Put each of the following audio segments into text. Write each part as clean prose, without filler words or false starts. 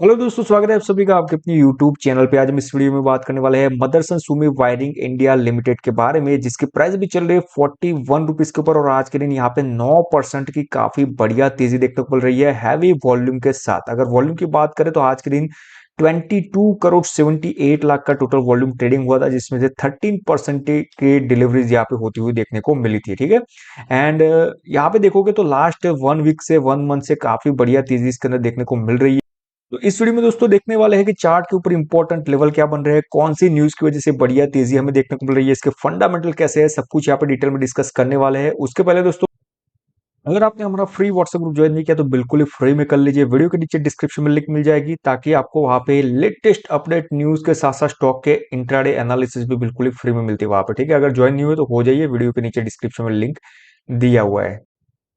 Hello दोस्तों, स्वागत है आप सभी का आपके अपने यूट्यूब चैनल पे। आज हम इस वीडियो में बात करने वाले हैं Motherson Sumi wiring India limited के बारे में, जिसकी प्राइस भी चल रही है 41 रुपीज के ऊपर। और आज के दिन यहाँ पे 9% की काफी बढ़िया तेजी देखने को मिल रही है हैवी वॉल्यूम के साथ। अगर वॉल्यूम की बात करें तो आज के दिन 22 करोड़ 78 लाख का टोटल वॉल्यूम ट्रेडिंग हुआ था, जिसमें से 13% की डिलीवरीज यहाँ पे होती हुई देखने को मिली थी। ठीक है। एंड यहाँ पे देखोगे तो लास्ट 1 वीक से 1 मंथ से काफी बढ़िया तेजी इसके अंदर देखने को मिल रही है। तो इस वीडियो में दोस्तों देखने वाले हैं कि चार्ट के ऊपर इंपॉर्टेंट लेवल क्या बन रहे हैं, कौन सी न्यूज की वजह से बढ़िया तेजी हमें देखने को मिल रही है, इसके फंडामेंटल कैसे है, सब कुछ यहाँ पे डिटेल में डिस्कस करने वाले हैं। उसके पहले दोस्तों, अगर आपने हमारा फ्री व्हाट्सएप ग्रुप ज्वाइन नहीं किया तो बिल्कुल ही फ्री में कर लीजिए। वीडियो के नीचे डिस्क्रिप्शन में लिंक मिल जाएगी, ताकि आपको वहां पे लेटेस्ट अपडेट न्यूज के साथ साथ स्टॉक के इंट्राडे एनालिसिस भी बिल्कुल ही फ्री में मिलती है वहां पे। ठीक है। अगर ज्वाइन नहीं हुए तो हो जाइए, वीडियो के नीचे डिस्क्रिप्शन में लिंक दिया हुआ है।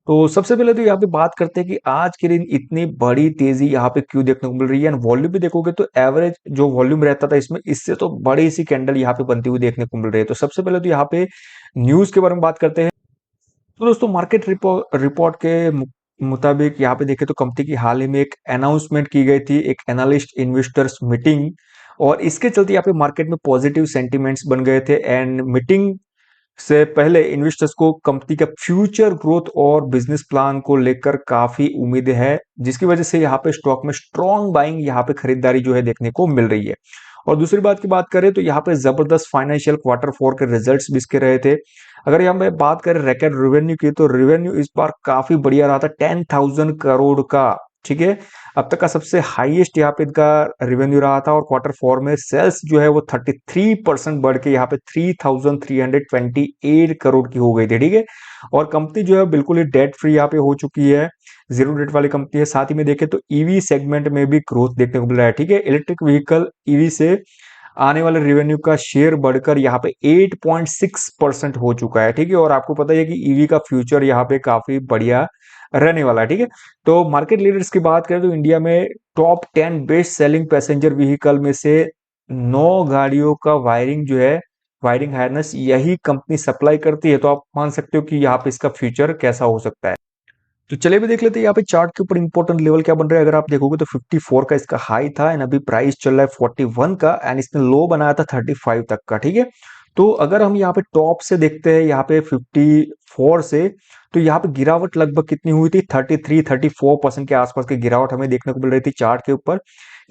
तो सबसे पहले तो यहाँ पे बात करते हैं कि आज के दिन इतनी बड़ी तेजी यहाँ पे क्यों देखने को मिल रही है। एंड वॉल्यूम भी देखोगे तो एवरेज जो वॉल्यूम रहता था इसमें, इससे तो बड़ी सी कैंडल यहाँ पे बनती हुई देखने को मिल रही है। तो सबसे पहले तो यहाँ पे न्यूज के बारे में बात करते हैं। तो दोस्तों, मार्केट रिपोर्ट के मुताबिक यहाँ पे देखें तो कंपनी की हाल ही में एक अनाउंसमेंट की गई थी, एक एनालिस्ट इन्वेस्टर्स मीटिंग। और इसके चलते यहाँ पे मार्केट में पॉजिटिव सेंटिमेंट्स बन गए थे। एंड मीटिंग से पहले इन्वेस्टर्स को कंपनी का फ्यूचर ग्रोथ और बिजनेस प्लान को लेकर काफी उम्मीद है, जिसकी वजह से यहाँ पे स्टॉक में स्ट्रॉन्ग बाइंग, यहाँ पे खरीदारी जो है देखने को मिल रही है। और दूसरी बात की बात करें तो यहाँ पे जबरदस्त फाइनेंशियल क्वार्टर 4 के रिजल्ट्स भी इसके रहे थे। अगर यहाँ पे बात करें रिकॉर्ड रेवेन्यू की, तो रेवेन्यू इस बार काफी बढ़िया रहा था, 10,000 करोड़ का। ठीक है। अब तक का सबसे हाईएस्ट यहाँ पे इनका रेवेन्यू रहा था। और क्वार्टर 4 में सेल्स जो है वो 33% बढ़ के यहाँ पे 3,328 करोड़ की हो गई थी। ठीक है। और कंपनी जो है बिल्कुल ही डेट फ्री यहाँ पे हो चुकी है, जीरो डेट वाली कंपनी है। साथ ही में देखें तो ईवी सेगमेंट में भी ग्रोथ देखने को मिल रहा है। ठीक है। इलेक्ट्रिक व्हीकल ईवी से आने वाले रेवेन्यू का शेयर बढ़कर यहाँ पे 8.6% हो चुका है। ठीक है। और आपको पता है कि ईवी का फ्यूचर यहाँ पे काफी बढ़िया रहने वाला है। ठीक है। तो मार्केट लीडर्स की बात करें तो इंडिया में top 10 best selling passenger vehicle में से 9 गाड़ियों का वायरिंग जो है, वायरिंग हार्नेस, यही कंपनी सप्लाई करती है। तो आप मान सकते हो कि यहाँ पे इसका फ्यूचर कैसा हो सकता है। तो चलिए भी देख लेते हैं यहाँ पे चार्ट के ऊपर इंपॉर्टेंट लेवल क्या बन रहा है। अगर आप देखोगे तो 54 का इसका हाई था, एंड अभी प्राइस चल रहा है 41 का, एंड इसने लो बनाया था 35 तक का। ठीक है। तो अगर हम यहाँ पे टॉप से देखते हैं, यहाँ पे 54 से, तो यहाँ पे गिरावट लगभग कितनी हुई थी, 33-34% के आसपास की गिरावट हमें देखने को मिल रही थी चार्ट के ऊपर।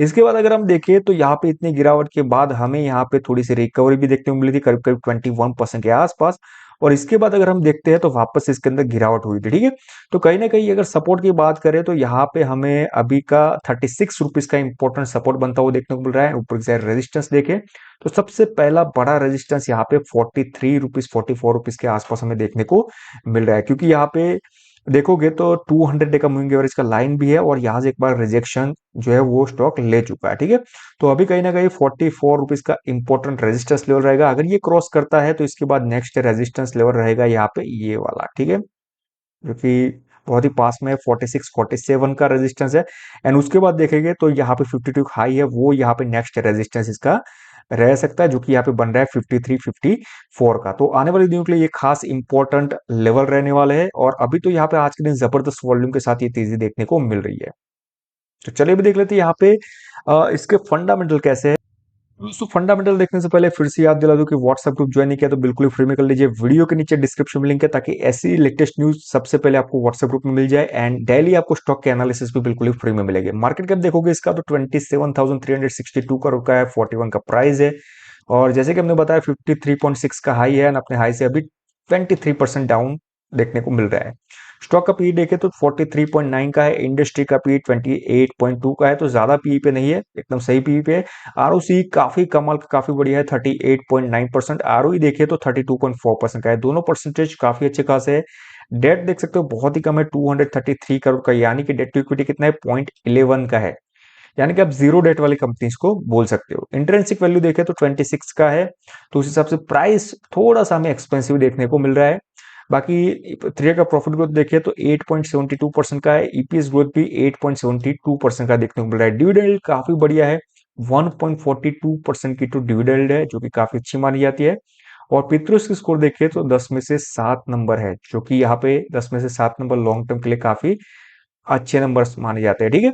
इसके बाद अगर हम देखें तो यहाँ पे इतनी गिरावट के बाद हमें यहाँ पे थोड़ी सी रिकवरी भी देखने को मिली थी, करीब करीब 21% के आसपास। और इसके बाद अगर हम देखते हैं तो वापस इसके अंदर गिरावट हुई थी। ठीक है। तो कहीं ना कहीं अगर सपोर्ट की बात करें तो यहाँ पे हमें अभी का 36 रुपीज का इंपॉर्टेंट सपोर्ट बनता हुआ देखने को मिल रहा है। ऊपर की साइड रेजिस्टेंस देखें तो सबसे पहला बड़ा रेजिस्टेंस यहाँ पे 43 रुपीज 44 रुपीज के आसपास हमें देखने को मिल रहा है, क्योंकि यहाँ पे देखोगे तो 200 डे का मूविंग एवरेज का लाइन भी है, और यहाँ से एक बार रिजेक्शन जो है वो स्टॉक ले चुका है। ठीक है। तो अभी कहीं ना कहीं 44 रुपीज का इंपॉर्टेंट रेजिस्टेंस लेवल रहेगा। अगर ये क्रॉस करता है तो इसके बाद नेक्स्ट रेजिस्टेंस लेवल रहेगा यहाँ पे ये वाला। ठीक है। जो कि बहुत ही पास में 46 47 का रेजिस्टेंस है। एंड उसके बाद देखेंगे तो यहाँ पे 52 हाई है, वो यहाँ पे नेक्स्ट रेजिस्टेंस इसका रह सकता है, जो कि यहाँ पे बन रहा है 53 54 का। तो आने वाले दिनों के लिए ये खास इंपॉर्टेंट लेवल रहने वाले हैं। और अभी तो यहाँ पे आज के दिन जबरदस्त वॉल्यूम के साथ ये तेजी देखने को मिल रही है। तो चलिए भी देख लेते हैं यहाँ पे इसके फंडामेंटल कैसे है। दोस्तों, फंडामेंटल देखने से पहले फिर से याद दिला दूं कि व्हाट्सएप ग्रुप ज्वाइन नहीं किया तो बिल्कुल फ्री में कर लीजिए। वीडियो के नीचे डिस्क्रिप्शन में लिंक है, ताकि ऐसी लेटेस्ट न्यूज सबसे पहले आपको व्हाट्सएप ग्रुप में मिल जाए। एंड डेली आपको स्टॉक के एनालिसिस भी बिल्कुल ही फ्री में मिलेंगे। मार्केट कैप देखोगे इसका तो 27,362 करोड़ का है, 41 का प्राइस है। और जैसे कि हमने बताया 53.6 का हाई है, एंड अपने हाई से अभी 23% डाउन देखने को मिल रहा है। स्टॉक का पी देखे तो 43.9 का है, इंडस्ट्री का पी 28.2 का है, तो ज्यादा पी पे नहीं है, एकदम सही पी पे है। आरओसी काफी कमाल, काफी बढ़िया है, 38.9%। आरओई देखे तो 32.4% का है, दोनों परसेंटेज काफी अच्छे खासे है। डेट देख सकते हो बहुत ही कम है, 233 करोड़ का, यानी कि डेट टू इक्विटी कितना है, 0.11 का है। यानी कि आप जीरो डेट वाली कंपनीज को बोल सकते हो। इंट्रिंसिक वैल्यू देखे तो 26 का है, तो उस हिसाब से प्राइस थोड़ा सा हमें एक्सपेंसिव देखने को मिल रहा है। बाकी 3 का प्रॉफिट ग्रोथ देखे तो 8.72% का है, ईपीएस ग्रोथ भी 8.72% का देखने को मिल रहा है। डिविडेंड काफी बढ़िया है, 1.42% की तो डिविडेंड है, जो कि काफी अच्छी मानी जाती है। और पितृस की स्कोर देखिए तो 10 में से 7 नंबर है, जो कि यहाँ पे 10 में से 7 नंबर लॉन्ग टर्म के लिए काफी अच्छे नंबर्स माने जाते हैं। ठीक है।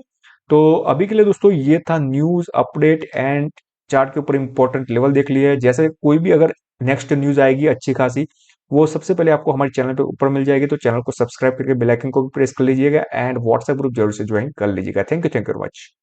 तो अभी के लिए दोस्तों ये था न्यूज़ अपडेट एंड चार्ट के ऊपर इंपॉर्टेंट लेवल देख लिया है। जैसे कोई भी अगर नेक्स्ट न्यूज़ आएगी अच्छी खासी, वो सबसे पहले आपको हमारे चैनल पे ऊपर मिल जाएगी। तो चैनल को सब्सक्राइब करके बेल आइकन को भी प्रेस कर लीजिएगा एंड व्हाट्सएप ग्रुप जरूर से ज्वाइन कर लीजिएगा। Thank you very much.